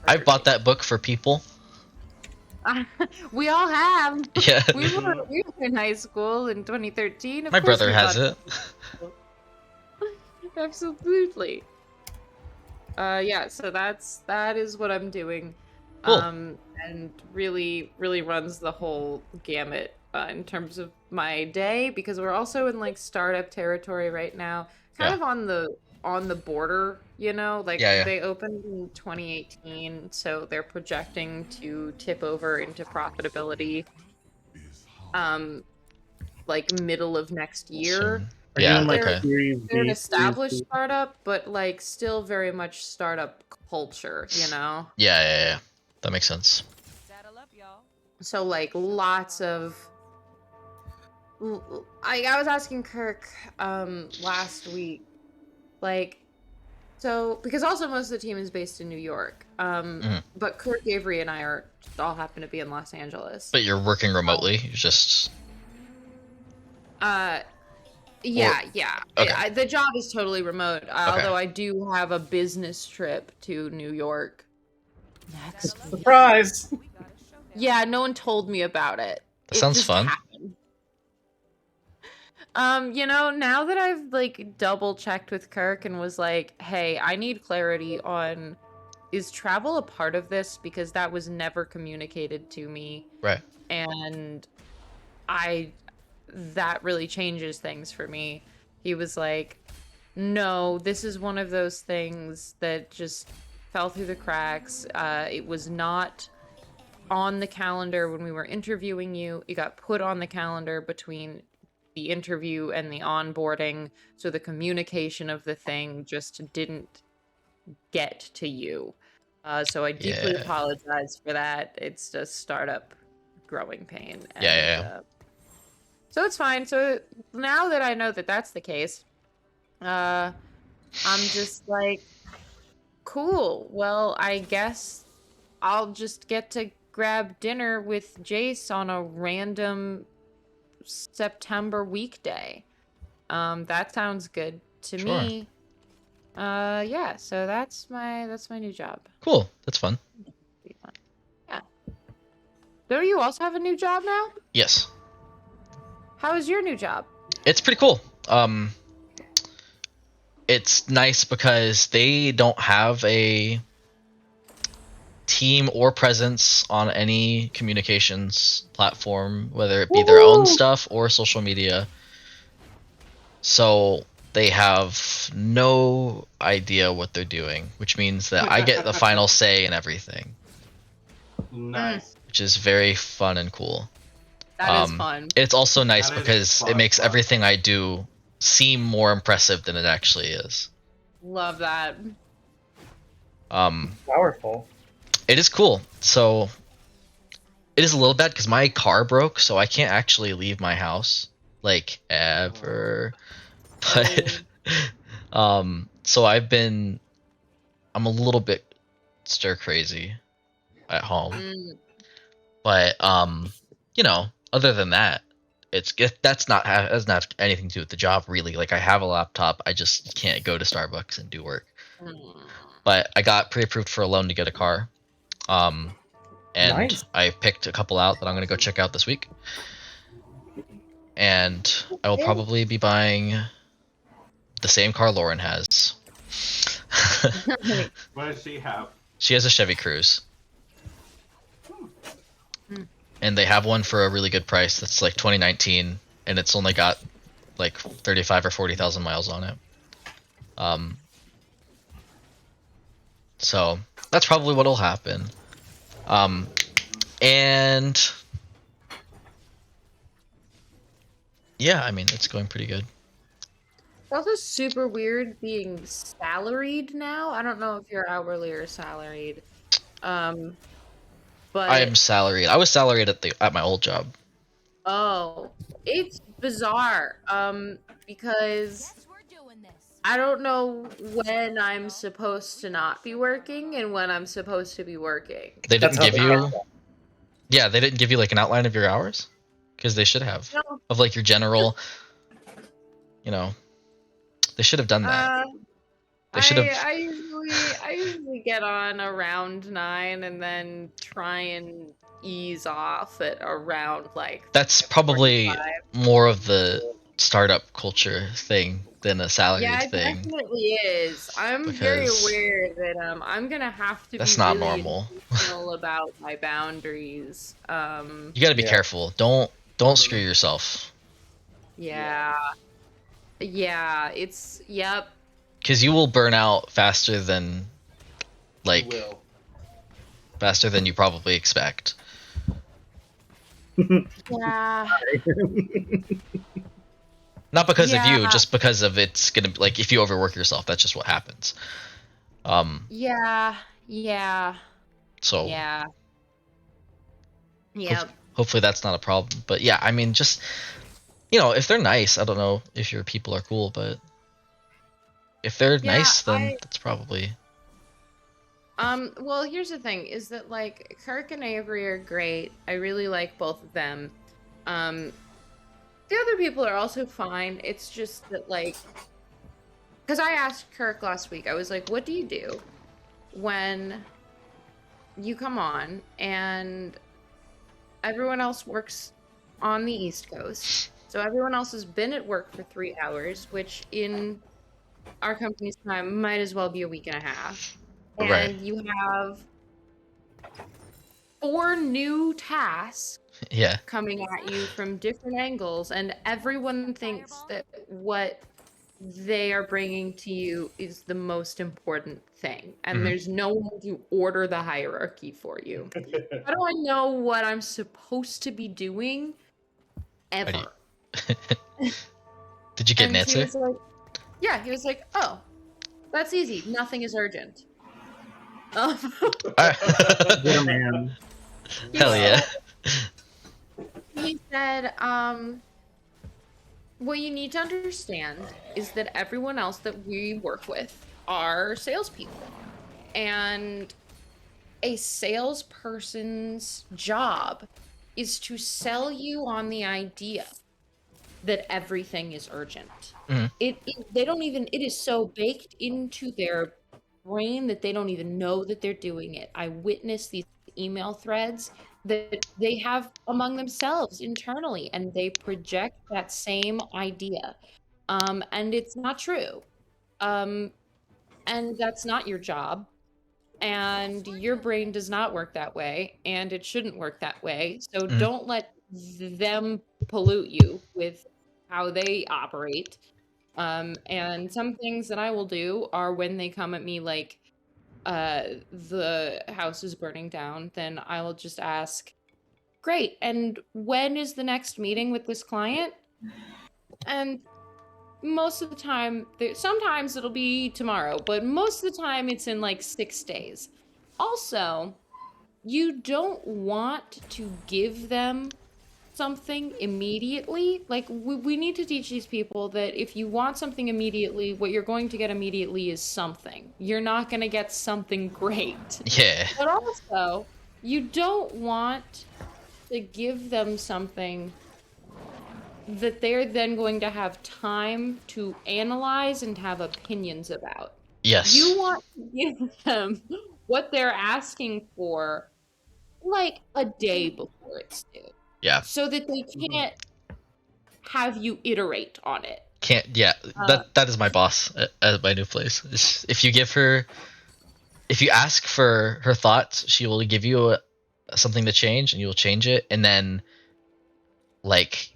I bought that book for people. We all have. Yeah. We were in high school in 2013. Of My course brother we has bought it. Absolutely. Yeah, so that is what I'm doing. Cool. And really runs the whole gamut in terms of my day because we're also in like startup territory right now, kind Yeah. of on the border, like Yeah, yeah. they opened in 2018, so they're projecting to tip over into profitability um like middle of next year. Soon. Are you Yeah, in like They're okay. Series they're an B, Series established C? startup, but like still very much startup culture, Yeah, yeah, yeah. That makes sense. So like lots of I was asking Kirk last week, like, so because also most of the team is based in New York. Mhm. But Kirk, Avery, and I are just all happen to be in Los Angeles. But you're working remotely. You're just Uh or yeah. okay. The job is totally remote, Okay. although I do have a business trip to New York next week. Surprise! Yeah, no one told me about it. That It sounds just fun. happened. Now that I've like double checked with Kirk and was like, "Hey, I need clarity on is travel a part of this because that was never communicated to me." Right. And I that really changes things for me. He was like, "No, this is one of those things that just fell through the cracks. It was not on the calendar when we were interviewing you. It got put on the calendar between the interview and the onboarding, so the communication of the thing just didn't get to you. So I deeply Yeah. apologize for that. It's just startup growing pain, Yeah, and yeah, yeah. so it's fine. So now that I know that that's the case, uh, I'm just like, cool. Well, I guess I'll just get to grab dinner with Jace on a random September weekday. That sounds good to Sure. me. Yeah, so that's my new job. Cool. That's fun. Be fun. Yeah. Don't you also have a new job now? Yes. How is your new job? It's pretty cool. It's nice because they don't have a team or presence on any communications platform, whether it be their own Woohoo! stuff or social media. So they have no idea what they're doing, which means that I get the final say in everything, Nice. which is very fun and cool. That is fun. It's also nice That is because it fun, makes fun. everything I do seem more impressive than it actually is. Love that. Powerful. It is cool. So it is a little bad because my car broke, so I can't actually leave my house like ever. But so I'm a little bit stir crazy at home. Mm. But other than that, that's not has not anything to do with the job really. Like I have a laptop, I just can't go to Starbucks and do work. Mm. But I got pre-approved for a loan to get a car. And Nice. I picked a couple out that I'm gonna go check out this week. And I will probably be buying the same car Lauren has. What does she have? She has a Chevy Cruise. Hmm. And they have one for a really good price that's like 2019 and it's only got like 35 or 40,000 miles on it. So that's probably what'll happen. And yeah, I mean it's going pretty good. It's also super weird being salaried now. I don't know if you're hourly or salaried. Um, I am but salaried. I was salaried at my old job. oh, it's bizarre. Because I don't know when I'm supposed to not be working and when I'm supposed to be working. They That's didn't how give they you get Yeah, they didn't give you like an outline of your hours because they should have No, of like your general, you know, they should have done that. uh, They should have. I usually get on around 9 and then try and ease off at around like That's 5:45. probably more of the startup culture thing than a Yeah, salaried it thing, definitely is. I'm very because aware that I'm gonna have to that's be not really normal. intentional about my boundaries. You got to be Yeah. careful. Don't screw yourself, Yeah. Yeah, it's yep. because you will burn out faster than You like will. faster than you probably expect. Yeah. Not because of you, Yeah. just because of it's gonna like if you overwork yourself, that's just what happens. Yeah. Yeah. So Yeah. hope, Yep. hopefully that's not a problem. But yeah, I mean, just if they're nice, I don't know if your people are cool, but if they're Yeah, nice, then that's probably well, here's the thing is that like Kirk and Avery are great. I really like both of them. Um the other people are also fine. It's just that like because I asked Kirk last week, I was like, what do you do when you come on and everyone else works on the East Coast? So everyone else has been at work for 3 hours, which in our company's time might as well be a week and a half. right. And you have 4 new tasks Yeah. coming at you from different angles, and everyone thinks that what they are bringing to you is the most important thing, and Mhm. there's no one to order the hierarchy for you. How do I know what I'm supposed to be doing How do ever? Did you get an And he answer? was like, yeah, he was like, oh, that's easy. Nothing is urgent. Um, Yeah, man. he Hell yeah. said, he said, what you need to understand is that everyone else that we work with are salespeople. And a salesperson's job is to sell you on the idea that everything is urgent. Mhm. They don't even, it is so baked into their brain that they don't even know that they're doing it. I witness these email threads that they have among themselves internally, and they project that same idea. And it's not true. Um, and that's not your job. And your brain does not work that way, and it shouldn't work that way. So Mhm. don't let them pollute you with how they operate. And some things that I will do are when they come at me like, the house is burning down, then I will just ask, great, and when is the next meeting with this client? And most of the time, sometimes it'll be tomorrow, but most of the time it's in like 6 days. Also, you don't want to give them something immediately. Like, we need to teach these people that if you want something immediately, what you're going to get immediately is something. You're not going to get something great. Yeah. But also, you don't want to give them something that they're then going to have time to analyze and have opinions about. Yes. You want to give them what they're asking for like a day before it's due, Yeah. so that they can't have you iterate on it. Can't. Yeah. That is my boss at my new place. If you ask for her thoughts, she will give you something to change, and you will change it, and then like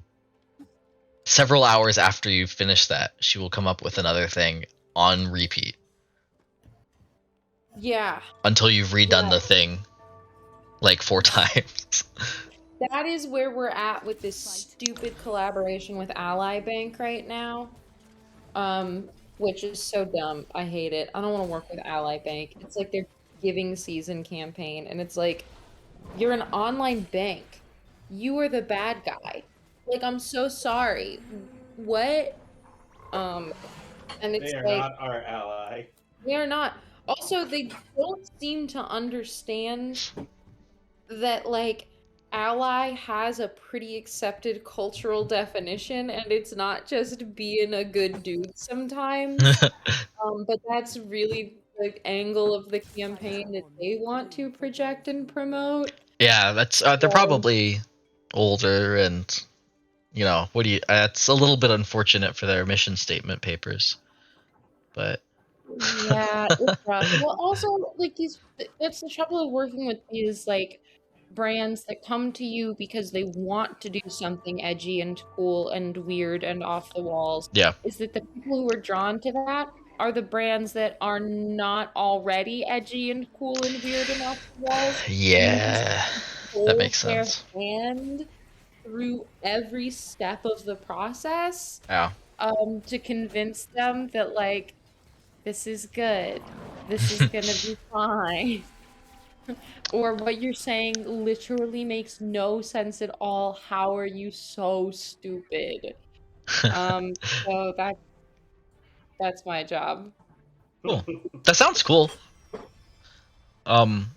several hours after you finish that, she will come up with another thing on repeat Yeah, until you've redone yeah. the thing like 4 times. That is where we're at with this stupid collaboration with Ally Bank right now. Which is so dumb. I hate it. I don't want to work with Ally Bank. It's like their giving season campaign, and it's like, you're an online bank. You are the bad guy. Like, I'm so sorry. What? And it's They are like, not our ally. they are not. Also, they don't seem to understand that, like, ally has a pretty accepted cultural definition, and it's not just being a good dude sometimes. But that's really the angle of the campaign that they want to project and promote. Yeah, that's they're So, probably older, and what do you? It's a little bit unfortunate for their mission statement papers, but yeah, it's rough. Well, also, like that's the trouble of working with these like brands that come to you because they want to do something edgy and cool and weird and off the walls, yeah, is that the people who are drawn to that are the brands that are not already edgy and cool and weird and off the walls, and you just yeah, that hold makes their sense. hand through every step of the process, Yeah. to convince them that like this is good. This is gonna be fine. Or what you're saying literally makes no sense at all. How are you so stupid? Um, so that's my job. Cool. That sounds cool. Um,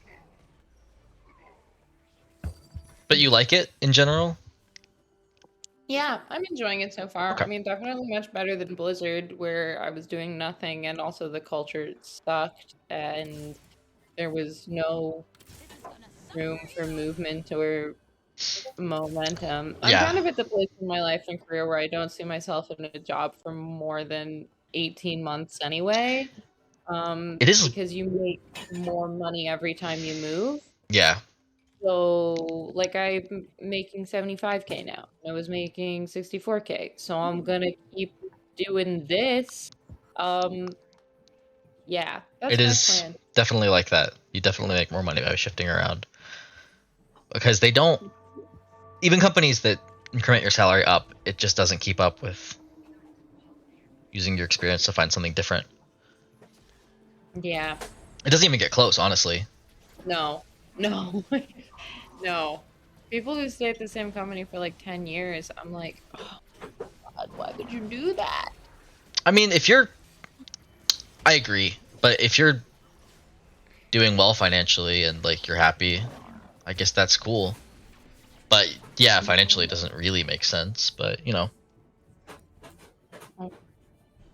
but you like it in general? Yeah, I'm enjoying it so far. Okay. I mean, definitely much better than Blizzard, where I was doing nothing and also the culture sucked and there was no room for movement or momentum. I'm Yeah. kind of at the place in my life and career where I don't see myself in a job for more than 18 months anyway. It is. Because you make more money every time you move. Yeah. So, like, I'm making 75K now. I was making 64K. So I'm gonna keep doing this. Um, yeah, It that's my is plan. definitely like that. You definitely make more money by shifting around because they don't. Even companies that increment your salary up, it just doesn't keep up with using your experience to find something different. Yeah. It doesn't even get close, honestly. No. No. No. People who stay at the same company for like 10 years, I'm like, oh God, why would you do that? I mean, I agree, but if you're doing well financially and like you're happy, I guess that's cool. But yeah, financially it doesn't really make sense. But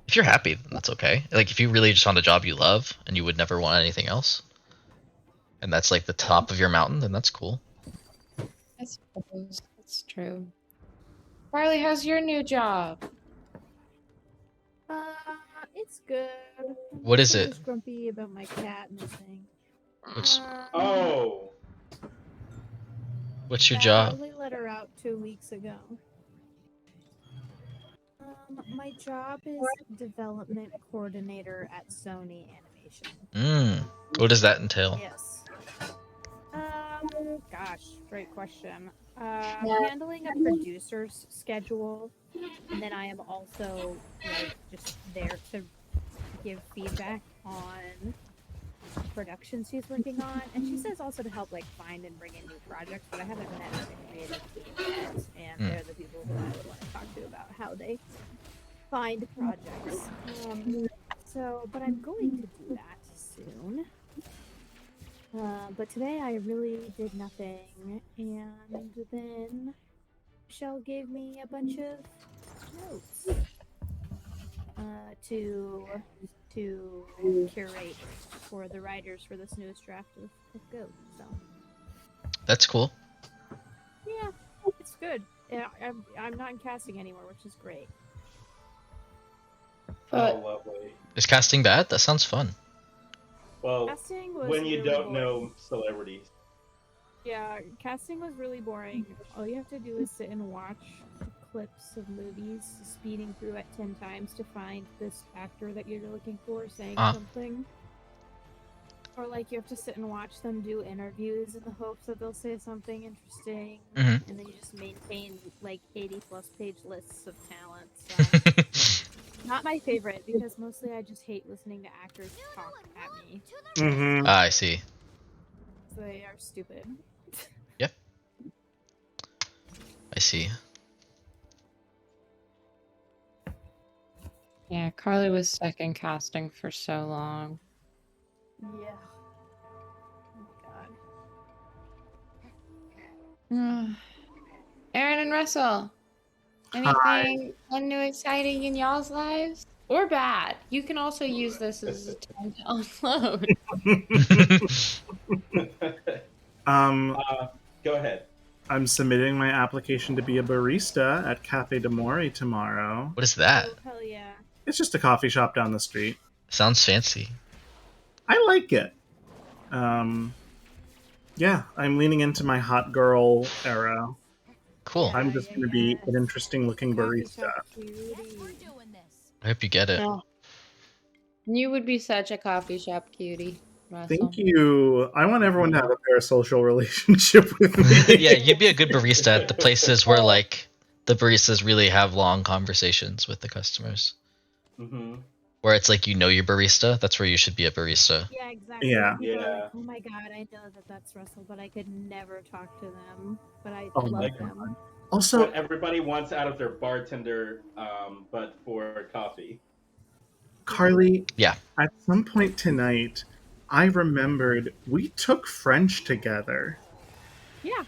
if you're happy, then that's okay. Like if you really just want a job you love and you would never want anything else, and that's like the top of your mountain, then that's cool. I suppose that's true. Carly, how's your new job? Uh, it's good. I'm What is mostly it? just grumpy about my cat missing. What's Oh, what's your Yeah, I job? only let her out 2 weeks ago. My job is development coordinator at Sony Animation. What does that entail? Yes. Gosh, great question. Handling a producer's schedule, and then I am also like just there to give feedback on productions she's working on, and she says also to help like find and bring in new projects, but I haven't met the creative team yet, and they're the people who I would want to talk to about how they find projects. But I'm going to do that soon. But today I really did nothing, and then Michelle gave me a bunch of notes to curate for the writers for this newest draft of Goat. So That's cool. yeah, it's good. Yeah, I'm not in casting anymore, which is great. But oh, lovely. Is casting bad? That sounds fun. Well, Casting was when you really don't boring. know celebrities. Yeah, casting was really boring. All you have to do is sit and watch clips of movies speeding through at 10 times to find this actor that you're looking for saying something. Or like you have to sit and watch them do interviews in the hopes that they'll say something interesting. And then you just maintain like 80 plus page lists of talent. So not my favorite because mostly I just hate listening to actors talk at me. Mm-hmm. I see. They are stupid. Yep. I see. yeah, Carly was second casting for so long. Yeah. Oh and Russell. Anything new, exciting in y'all's lives? Or bad? You can also use this as a time to unload. Um, Go ahead. I'm submitting my application to be a barista at Cafe de Mori tomorrow. What is that? Oh, hell yeah. It's just a coffee shop down the street. Sounds fancy. I like it. Yeah, I'm leaning into my hot girl era. Cool. I'm just going to be an interesting looking Coffee barista. shop cutie. I hope you get it. Oh. You would be such a coffee shop cutie, Russell. Thank you. I want everyone to have a parasocial relationship with me. Yeah, you'd be a good barista at the places where like the baristas really have long conversations with the customers. Mm-hmm. Where it's like you know your barista, that's where you should be a barista. Yeah, exactly. Yeah. People are Yeah. like, oh my god, I know that that's Russell, but I could never talk to them. But I Oh love my them. Also, What everybody wants out of their bartender, but for coffee. Carly, Yeah. at some point tonight, I remembered we took French together. Yeah.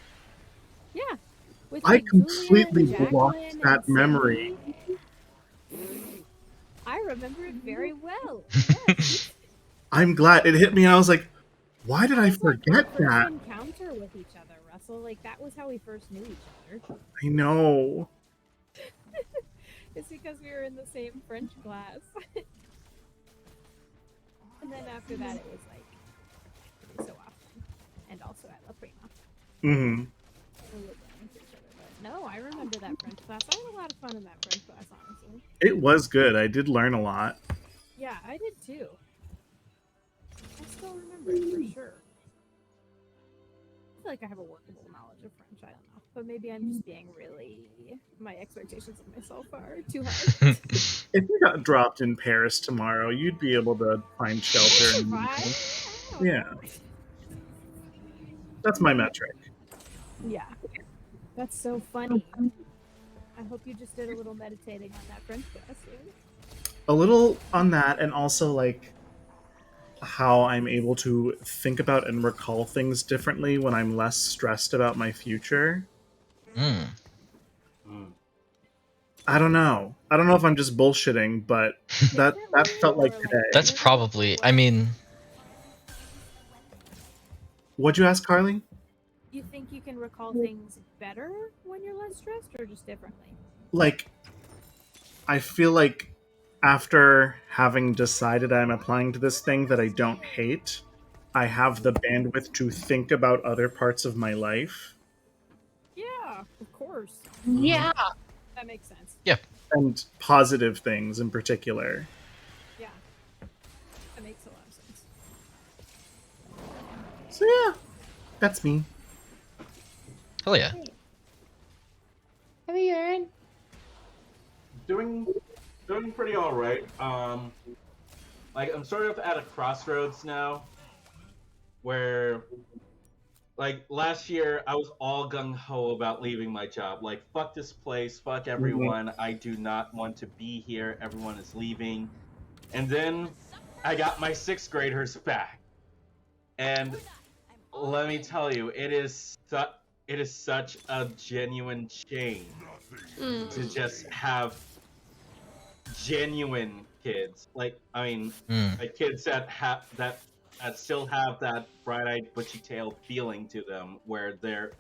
Yeah. With, I like, Julia and completely blocked Jacqueline and that memory. Cindy. I remember it very well. Yes. I'm glad it hit me, and I was like, why did I That was, like, forget our first that? encounter with each other, Russell. Like, that was how we first knew each other. I know. It's because we were in the same French class. And then after that, it was like so often. And also at La Prima. Hmm. We would run into each other. But no, I remember that French class. I had a lot of fun in that French class, honestly. It was good. I did learn a lot. Yeah, I did too. I still remember it for sure. I feel like I have a workable knowledge of French. I don't know. But maybe I'm just being really. My expectations of myself are too high. If you got dropped in Paris tomorrow, you'd be able to find shelter. And Right? yeah, that's my metric. Yeah. That's so funny. I hope you just did a little meditating on that French class. A little on that, and also like how I'm able to think about and recall things differently when I'm less stressed about my future. Mm. I don't know. I don't know if I'm just bullshitting, but that felt like today. That's probably, I mean, What'd you ask, Carly? You think you can recall things better when you're less stressed, or just differently? Like, I feel like after having decided I'm applying to this thing that I don't hate, I have the bandwidth to think about other parts of my life Yeah, of course. Yeah. That makes sense. and positive things in particular. Yeah. That makes a lot of sense. So yeah, that's me. hell yeah. How are you, Aaron? Doing pretty all right. Like I'm sort of at a crossroads now, where, like last year I was all gung ho about leaving my job. Like fuck this place, fuck everyone. I do not want to be here. Everyone is leaving, and then I got my sixth graders back, and let me tell you, it is such a genuine change to just have genuine kids. Like, I mean, Mm. like kids that have that still have that bright-eyed, bushy-tailed feeling to them, where they're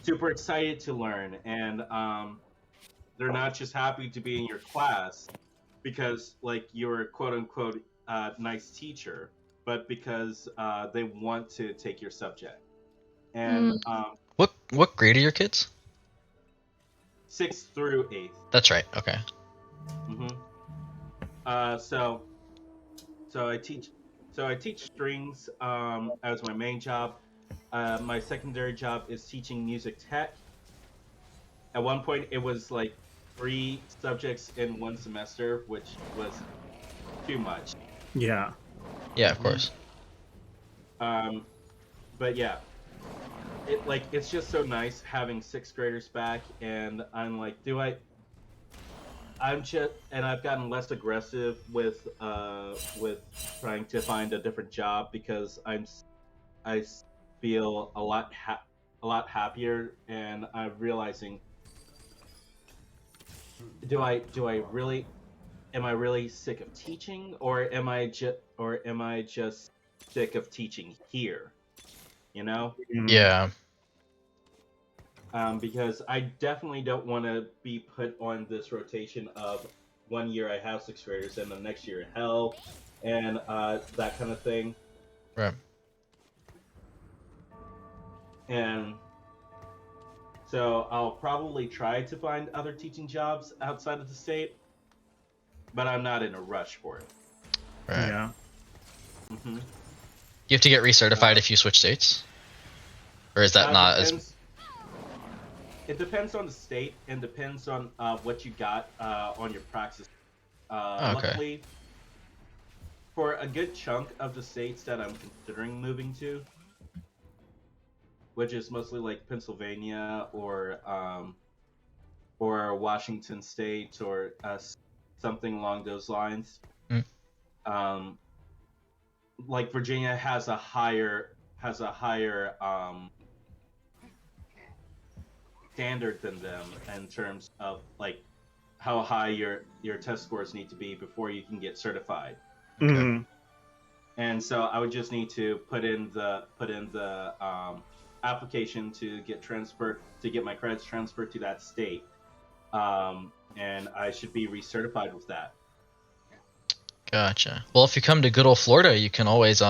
super excited to learn, and they're not just happy to be in your class because, like, you're a quote-unquote nice teacher, but because they want to take your subject. And What grade are your kids? 6th through 8th. That's right. Okay. So I teach strings as my main job. My secondary job is teaching music tech. At one point, it was like 3 subjects in one semester, which was too much. Yeah. Yeah, of course. But yeah, it's just so nice having 6th graders back, and I'm like, I've gotten less aggressive with trying to find a different job because I feel a lot a lot happier, and I'm realizing, do I really, am I really sick of teaching, or am I just sick of teaching here? You know, Yeah. because I definitely don't want to be put on this rotation of 1 year I have sixth graders and the next year hell, and that kind of thing. Right. And so I'll probably try to find other teaching jobs outside of the state, but I'm not in a rush for it. Right. Yeah. Hmm. You have to get recertified if you switch states, or is that not as? Depends. It depends on the state and depends on what you got on your praxis. Oh, okay. Luckily, for a good chunk of the states that I'm considering moving to, which is mostly like Pennsylvania or Washington State or something along those lines. Mm. Like Virginia has a higher standard than them in terms of like how high your test scores need to be before you can get certified. Hmm. And so I would just need to put in the application to get my credits transferred to that state, and I should be recertified with that. Gotcha. Well, if you come to good old Florida, you can always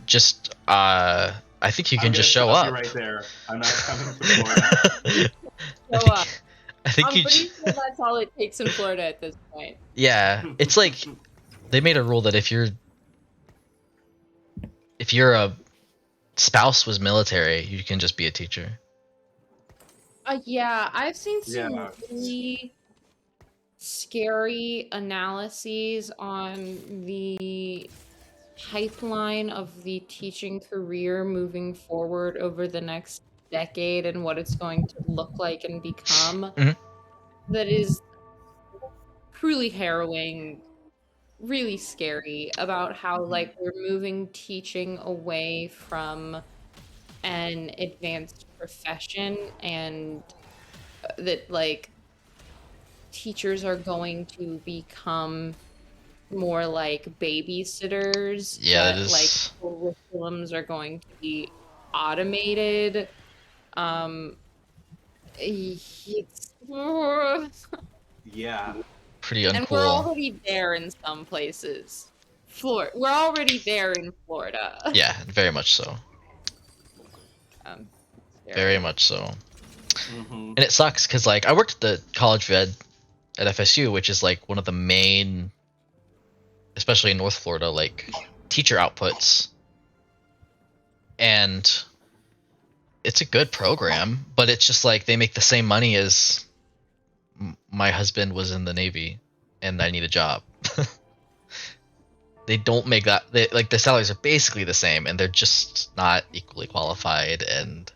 just I think you I'm can gonna just show stop you up. right there. I'm not coming to Florida. I Show up. think, I think I'm you. pretty sure that's all it takes in Florida at this point. Yeah, it's like they made a rule that if your spouse was military, you can just be a teacher. Yeah, I've seen some Yeah. really scary analyses on the pipeline of the teaching career moving forward over the next decade and what it's going to look like and become. Mhm. That is truly harrowing, really scary about how like we're moving teaching away from an advanced profession and that like teachers are going to become more like babysitters, Yeah, it that like is. curriculums are going to be automated. Um it's Yeah. Pretty and we're uncool. already there in some places. We're already there in Florida. Yeah, very much so. Um, Very scary. much so. Hmm. And it sucks because like I worked at the College of Ed at FSU, which is like one of the main, especially in North Florida, like teacher outputs, and it's a good program, but it's just like they make the same money as my husband was in the Navy, and I need a job. They don't make that. They, like the salaries are basically the same, and they're just not equally qualified and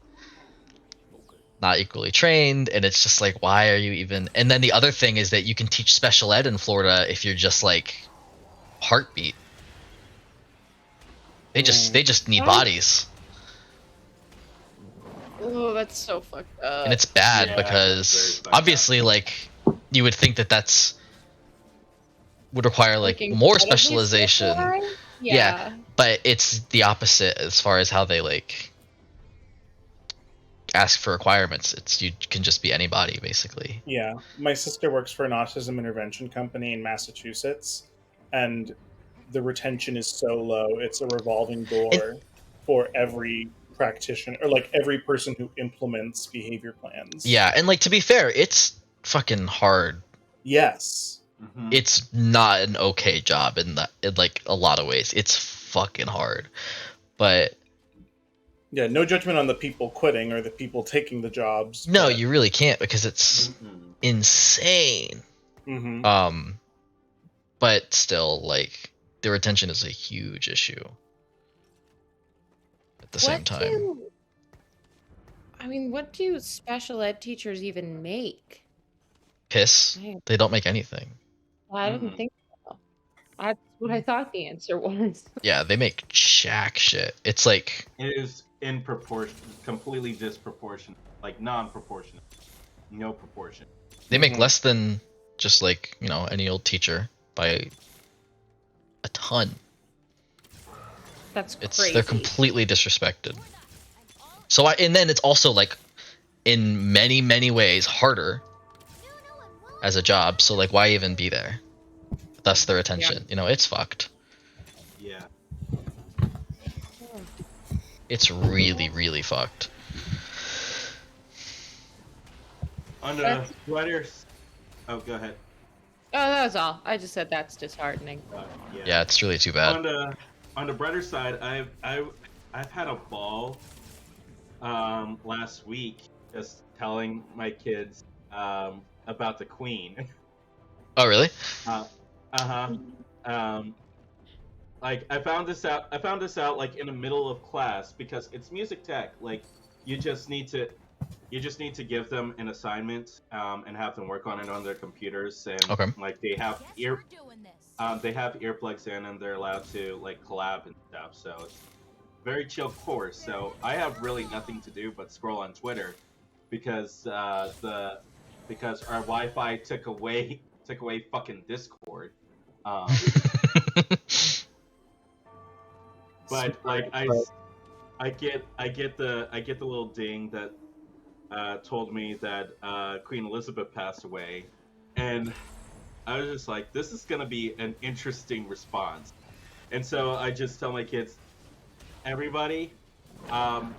not equally trained. And it's just like, why are you even? And then the other thing is that you can teach special ed in Florida if you're just like heartbeat. They just need What? bodies. Oh, that's so fucked up. And it's bad Yeah, that's because very fucked up. obviously like you would think that that's would require like Like more incredibly specialization. specialized? Yeah, but it's the opposite as far as how they like ask for requirements. It's you can just be anybody basically. Yeah. My sister works for an autism intervention company in Massachusetts, and the retention is so low. It's a revolving door for every practitioner, or like every person who implements behavior plans. Yeah, and like to be fair, it's fucking hard. Yes. Hmm. It's not an okay job in like a lot of ways. It's fucking hard. But Yeah, no judgment on the people quitting or the people taking the jobs. no, you really can't because it's Hmm. insane. Hmm. But still like the retention is a huge issue at the same time. What do special ed teachers even make? Piss. They don't make anything. I didn't think so. That's what I thought the answer was. Yeah, they make jack shit. It's like It is in proportion, completely disproportionate, like non-proportionate, no proportion. They make Mhm. less than just like, you know, any old teacher by a ton. That's They're crazy. completely disrespected. So and then it's also like in many ways harder as a job. So like, why even be there? Thus their attention. You know, it's fucked. Yeah. It's really fucked. On the That's- brighter, oh, go ahead. Oh, that was all. I just said that's disheartening. Yeah. Yeah, it's really too bad. On the brighter side, I've had a ball last week just telling my kids about the Queen. Oh really? Uh-huh. Um, like I found this out like in the middle of class because it's music tech. Like you just need to give them an assignment and have them work on it on their computers, and Okay. like they have earplugs in and they're allowed to like collab and stuff. So it's very chill course. So I have really nothing to do but scroll on Twitter because because our Wi-Fi took away fucking Discord. But like I get the little ding that told me that Queen Elizabeth passed away, and I was just like, this is gonna be an interesting response. And so I just tell my kids, everybody, I'm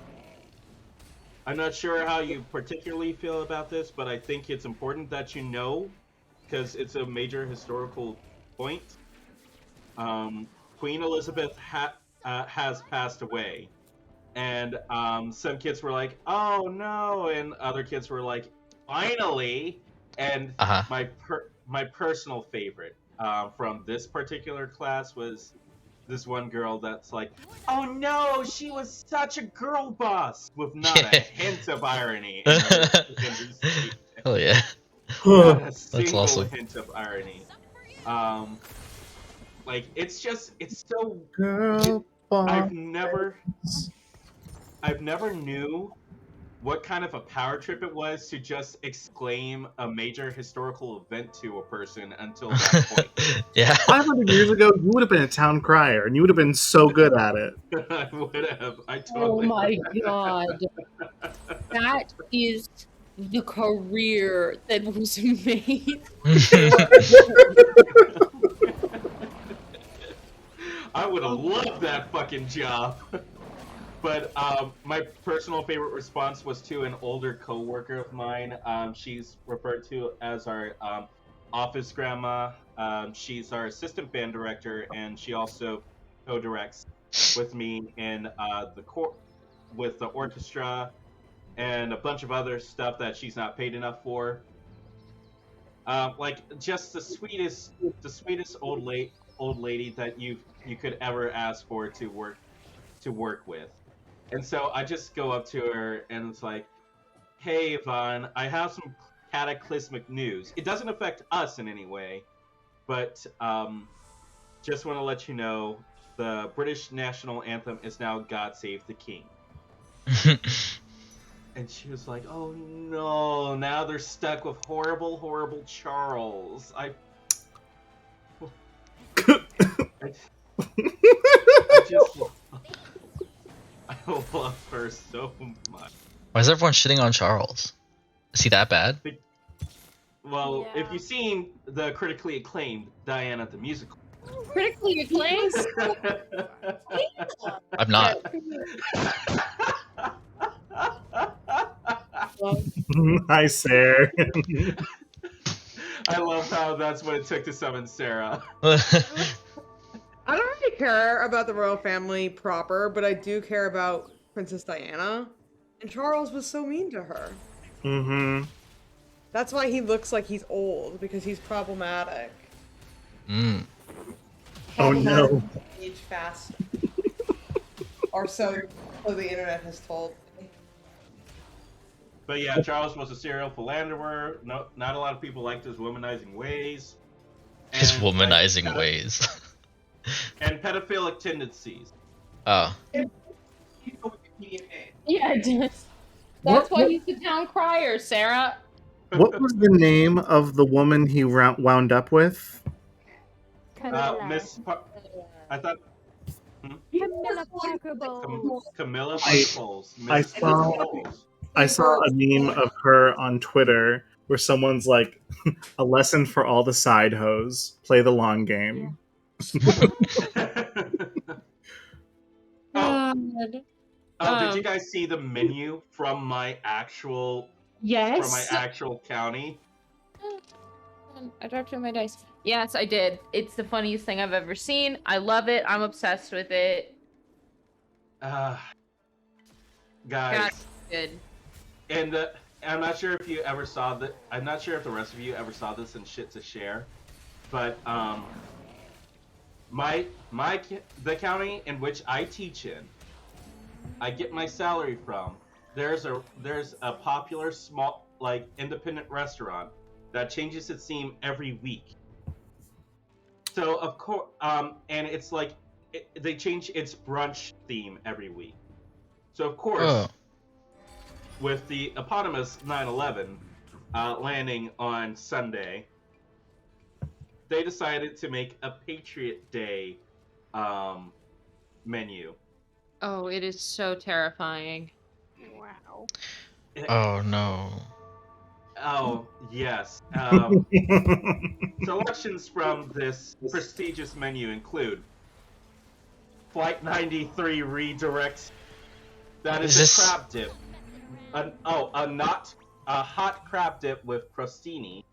not sure how you particularly feel about this, but I think it's important that you know, because it's a major historical point. Queen Elizabeth has passed away. And some kids were like, "Oh no," and other kids were like, "Finally!" And Uh-huh. my personal favorite from this particular class was this one girl that's like, "Oh no, she was such a girl boss," with not a hint of irony in her statement. Hell yeah. Not a That's single awesome. hint of irony. Like it's so. Girl I've boss. never knew what kind of a power trip it was to just exclaim a major historical event to a person until that point. Yeah. 500 years ago, you would have been a town crier, and you would have been so good at it. I would have. I Oh totally. my god. That is the career that was made. I would have loved that fucking job. But my personal favorite response was to an older coworker of mine. She's referred to as our office grandma. She's our assistant band director, and she also co-directs with me in with the orchestra and a bunch of other stuff that she's not paid enough for. Like just the sweetest old lady that you could ever ask for to work with. And so I just go up to her and it's like, "Hey, Yvonne, I have some cataclysmic news. It doesn't affect us in any way, but just want to let you know the British national anthem is now God Save the King." And she was like, "Oh no, now they're stuck with horrible Charles." I just I love her so much. Why is everyone shitting on Charles? Is he that bad? Well, if Yeah. you've seen the critically acclaimed Diana the Musical. Critically acclaimed? I'm not. Hi, Sarah. I love how that's what it took to summon Sarah. I don't really care about the royal family proper, but I do care about Princess Diana. And Charles was so mean to her. Mm-hmm. That's why he looks like he's old, because he's problematic. Mm. Oh no. Age fast. Or so the internet has told me. But yeah, Charles was a serial philanderer. No, not a lot of people liked his womanizing ways. His And, womanizing like, ways. and pedophilic tendencies. Oh. You know Wikipedia Yeah, it does. What, That's why what, he's the town crier, Sarah. what was the name of the woman he wound up with? Camilla. Miss. I thought. Hmm? Camilla Parker Bowles. Camilla I Bowles. I Mrs. saw Camilla Bowles. I saw a meme of her on Twitter where someone's like, "A lesson for all the side hoes: play the long game." Oh, God. did you guys see the menu from my actual Yes. county? I dropped two of my dice. Yes, I did. It's the funniest thing I've ever seen. I love it. I'm obsessed with it. Guys, God, good. and I'm not sure if you ever saw that. I'm not sure if the rest of you ever saw this in Shit to Share, but the county in which I teach in, I get my salary from. There's a popular small independent restaurant that changes its theme every week. So of course, and it's like they change its brunch theme every week. So of course, Oh. with the eponymous 9/11 landing on Sunday, they decided to make a Patriot Day menu. Oh, it is so terrifying. Wow. Oh no. Oh yes. Selections from this prestigious menu include Flight 93 redirects. That is Is a this- crab dip. A hot crab dip with crostini.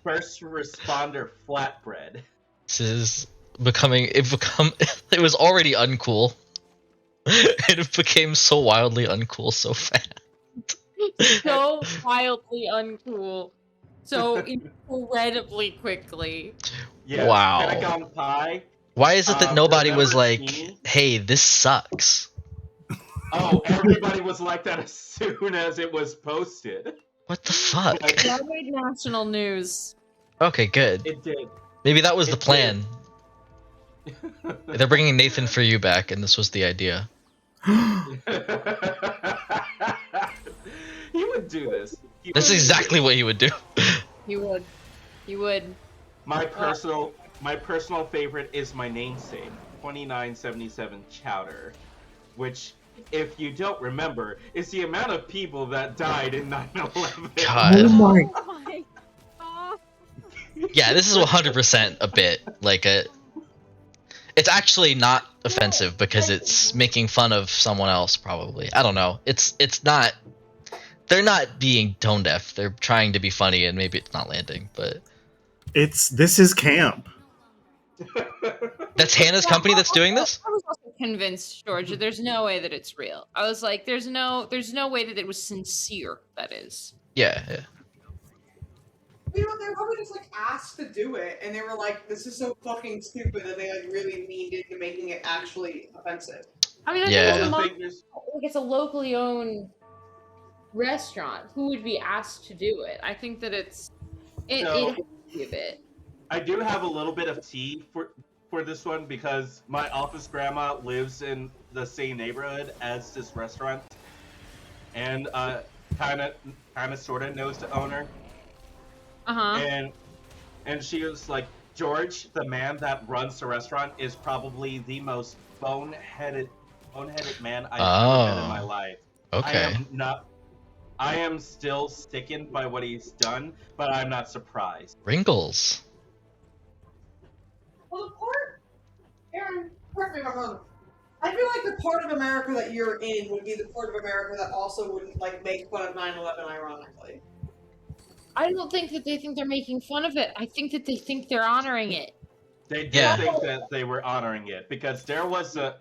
First responder flatbread. This is it was already uncool. It became so wildly uncool so fast. So wildly uncool. So incredibly quickly. Yes. Wow. Pentagon pie. Why is it that nobody was like, Remember hey, this sucks? Oh, everybody was like that as soon as it was posted. What the fuck? That made national news. Okay, good. It did. Maybe that was the It plan. They're bringing Nathan for you back, and this was the idea. He would do this. That's exactly what he would do. He would. He would. My personal favorite is my namesake, 2977 Chowder, which, if you don't remember, is the amount of people that died in 9/11. God. Oh my! Oh my god. Yeah, this is 100% a bit. It's actually not offensive because it's making fun of someone else, probably. I don't know. It's not. They're not being tone deaf. They're trying to be funny, and maybe it's not landing. But This is camp. that's Hannah's company that's doing this. I was also convinced, Georgia. There's no way that it's real. I was like, there's no way that it was sincere. That is. Yeah. You know, they were probably just asked to do it, and they were like, "This is so fucking stupid," that they really leaned into making it actually offensive. I mean, I Yeah. think it's a locally owned restaurant. Who would be asked to do it? I think that it has to be a bit. I do have a little bit of tea for this one because my office grandma lives in the same neighborhood as this restaurant, and kind of sort of knows the owner. And she was like, George, the man that runs the restaurant, is probably the most boneheaded man I've ever met in my life. Okay. I am still sticking by what he's done, but I'm not surprised. Wrinkles. Well, the part, Aaron, correct me if I'm wrong. I feel like the part of America that you're in would be the part of America that also wouldn't make fun of 9/11, ironically. I don't think that they think they're making fun of it. I think that they think they're honoring it. They did think that they were honoring it because there was a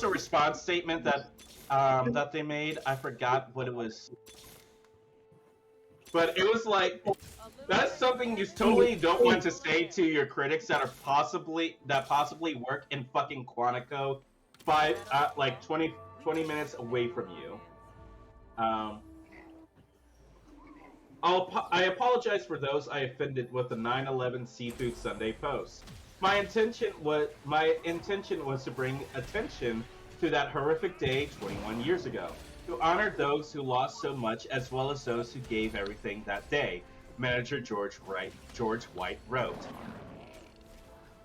response statement that that they made. I forgot what it was, but it was like, that's something you totally don't want to say to your critics that possibly work in fucking Quantico, 20 minutes away from you. I apologize for those I offended with the 9/11 Seafood Sunday post. my intention was to bring attention to that horrific day 21 years ago, to honor those who lost so much as well as those who gave everything that day. Manager George White wrote.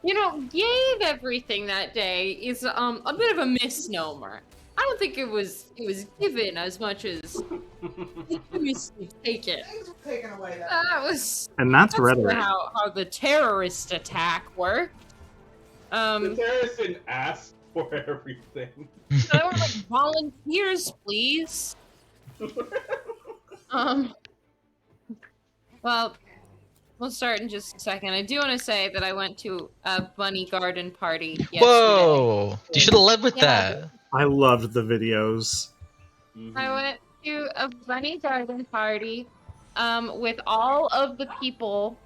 Gave everything that day is a bit of a misnomer. I don't think it was given as much as taken. Things were taken away that That was And that's really rhetoric. how the terrorist attack worked. The terrorists didn't ask for everything. I want like volunteers, please. Well, we'll start in just a second. I do want to say that I went to a bunny garden party yesterday. Whoa! You should have led with Yeah. that. I loved the videos. I went to a bunny garden party with all of the people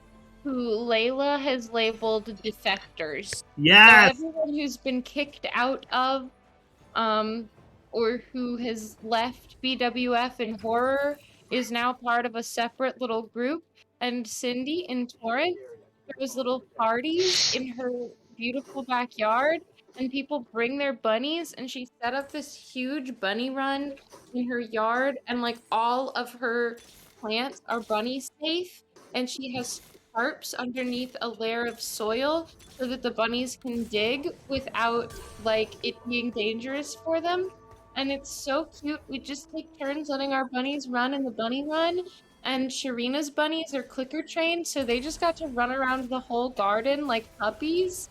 who Layla has labeled defectors. Yes! So everyone who's been kicked out of or who has left BWF and horror is now part of a separate little group. And Cindy in Torrance, there was little parties in her beautiful backyard, and people bring their bunnies, and she set up this huge bunny run in her yard, and like all of her plants are bunny safe, and she has tarps underneath a layer of soil so that the bunnies can dig without like it being dangerous for them. And it's so cute. We just take turns letting our bunnies run in the bunny run. And Sharina's bunnies are clicker trained, so they just got to run around the whole garden like puppies.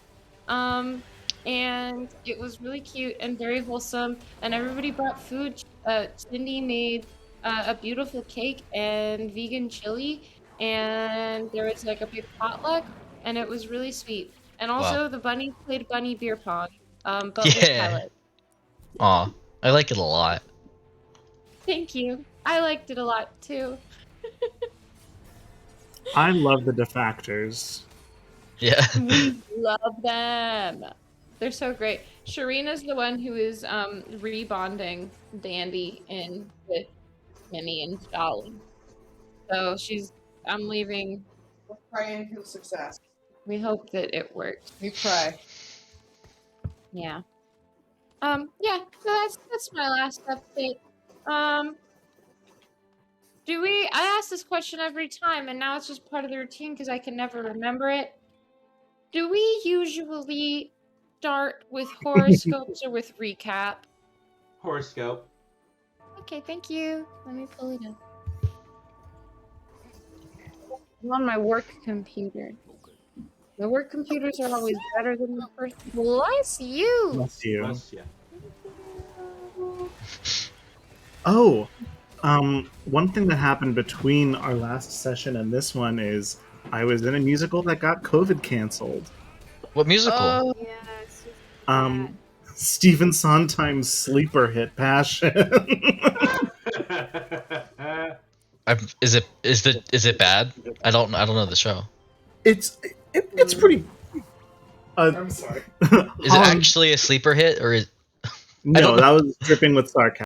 And it was really cute and very wholesome. And everybody brought food. Cindy made a beautiful cake and vegan chili. And there was like a big potluck, and it was really sweet. And also the bunnies played bunny beer pong, but with pellets. Aw, I like it a lot. Thank you. I liked it a lot too. I love the defactors. Yeah. We love them. They're so great. Sharina's the one who is rebonding Dandy in with Minnie and Dolly. So I'm leaving. we're praying for success. We hope that it works. We pray. Yeah. Yeah, so that's my last update. I ask this question every time, and now it's just part of the routine because I can never remember it. Do we usually start with horoscopes or with recap? Horoscope. Okay, thank you. Let me pull it up. I'm on my work computer. My work computers are always better than the first. Bless you! Bless you. Bless ya. Oh, one thing that happened between our last session and this one is I was in a musical that got COVID canceled. What musical? Oh, Yeah, it's just Stephen Sondheim's sleeper hit Passion. Is it bad? I don't know the show. it's pretty. I'm sorry. Is it actually a sleeper hit or is? No, don't know. that was dripping with sarcasm.